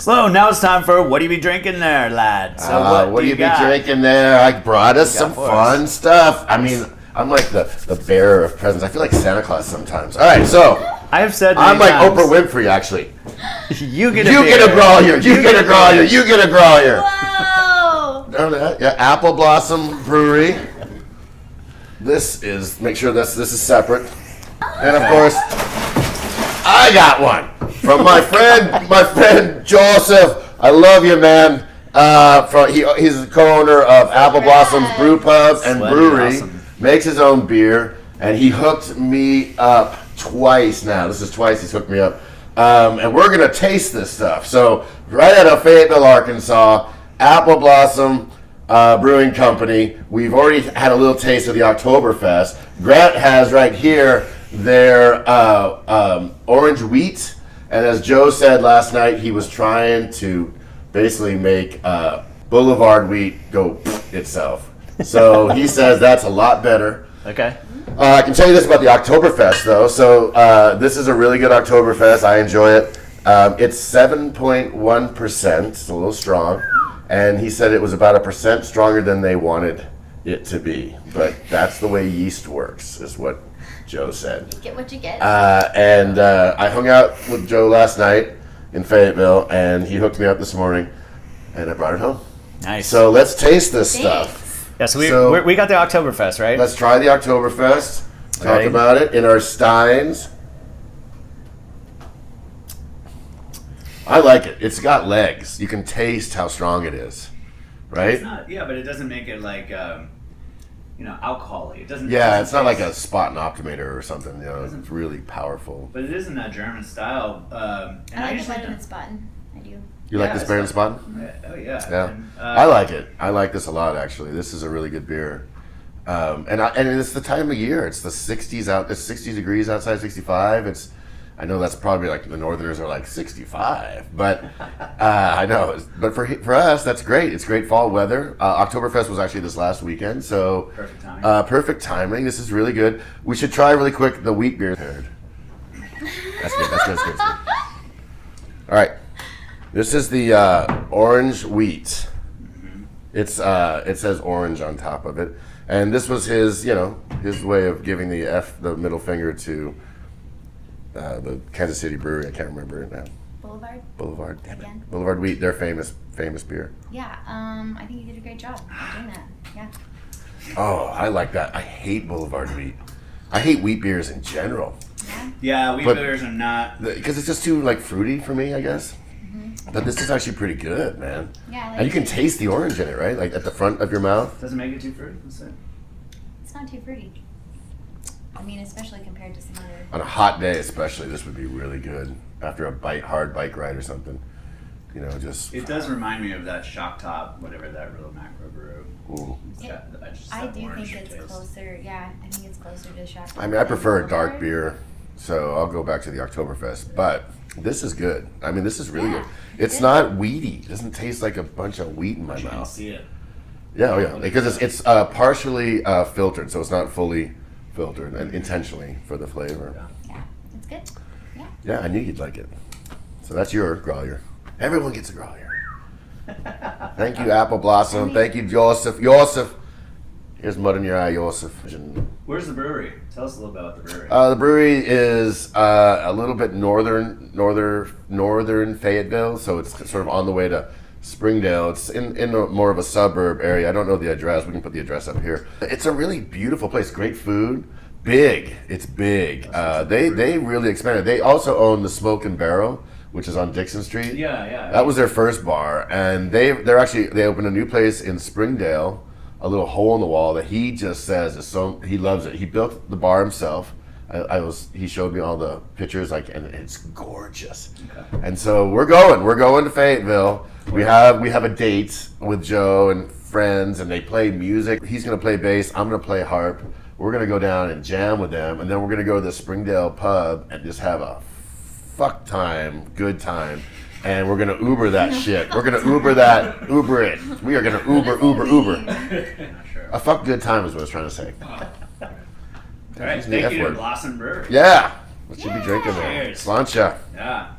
So now it's time for what do you be drinking there, lad? So what do you be drinking there? I brought us some fun stuff. I mean, I'm like the bearer of presents. I feel like Santa Claus sometimes. All right, so I have said I'm like times, Oprah Winfrey, actually. You get a Growler. You get a Growler. You get a Growler. Whoa! Yeah, Apple Blossom Brewery. This is, make sure this is separate. And of course, I got one from my friend Joseph. I love you, man. He's the co-owner of Apple Blossom's Brew Pub and Brewery. Awesome. Makes his own beer, and he hooked me up twice now. This is twice he's hooked me up. And we're going to taste this stuff. So right out of Fayetteville, Arkansas, Apple Blossom Brewing Company. We've already had a little taste of the Oktoberfest. Grant has right here their orange wheat. And as Joe said last night, he was trying to basically make Boulevard wheat go itself. So he says that's a lot better. Okay. I can tell you this about the Oktoberfest, though. So this is a really good Oktoberfest. I enjoy it. It's 7.1%. It's a little strong. And he said it was about 1% stronger than they wanted it to be. But that's the way yeast works, is what Joe said. Get what you get. And I hung out with Joe last night in Fayetteville, and he hooked me up this morning, and I brought it home. Nice. So let's taste this stuff. Yeah, so we got the Oktoberfest, right? Let's try the Oktoberfest. Talk about it in our steins. I like it. It's got legs. You can taste how strong it is, right? It's not, yeah, but it doesn't make it like alcohol-y. It doesn't. Yeah, it's not like a Spaten Optimator or something. You know, it's really powerful. But it is in that German style. And I like the Vitamin Spaten. I do. You like this beer in Spaten? Oh yeah. Yeah, And, I like it. I like this a lot, actually. This is a really good beer. And it's the time of year. It's the 60s out. It's 60 degrees outside, 65. I know that's probably like the Northerners are like 65, but I know. But for us, that's great. It's great fall weather. Oktoberfest was actually this last weekend, so perfect timing. Perfect timing. This is really good. We should try really quick the wheat beer. That's good. All right, this is the orange wheat. It says orange on top of it, and this was his way of giving the middle finger to the Kansas City Brewery. I can't remember it now. Boulevard. Damn it. Again? Boulevard Wheat. Their famous beer. Yeah. I think you did a great job doing that. Yeah. Oh, I like that. I hate Boulevard Wheat. I hate wheat beers in general. Yeah, wheat beers are not because it's just too fruity for me, I guess. But this is actually pretty good, man. Yeah. And you can taste the orange in it, right? Like at the front of your mouth. Doesn't make it too fruity. It's not too fruity. I mean, especially compared to some other. On a hot day, especially, this would be really good after a hard bike ride or something. It does remind me of that Shock Top, whatever that real macro brew. Ooh. I do think it's closer. Yeah, I think it's closer to Shock Top. I mean, I prefer a dark beer, so I'll go back to the Oktoberfest. But this is good. I mean, this is really good. It's not weedy. It doesn't taste like a bunch of wheat in my mouth. You can see it. Yeah, because it's partially filtered, so it's not fully filtered, and intentionally for the flavor. Yeah, it's good. Yeah. Yeah, I knew you'd like it. So that's your Growler. Everyone gets a Growler. Thank you, Apple Blossom. Thank you, Joseph. Here's mud in your eye, Joseph. Where's the brewery? Tell us a little about the brewery. The brewery is a little bit northern Fayetteville, so it's sort of on the way to Springdale. It's in more of a suburb area. I don't know the address. We can put the address up here. It's a really beautiful place. Great food. Big. It's big. They really expanded. They also own the Smoke and Barrel, which is on Dixon Street. Yeah. That was their first bar, and they opened a new place in Springdale, a little hole in the wall that he just says is so, he loves it. He built the bar himself. He showed me all the pictures, and it's gorgeous. Okay. And so we're going to Fayetteville. We have a date with Joe and friends, and they play music. He's gonna play bass. I'm gonna play harp. We're gonna go down and jam with them, and then we're gonna go to the Springdale pub and just have a good time. And we're gonna Uber that shit. We're gonna Uber it. We are gonna Uber. A fuck good time is what I was trying to say. All right, thank you to Blossom Brewery. Yeah, what should be drinking there? Cheers. Slancha. Yeah.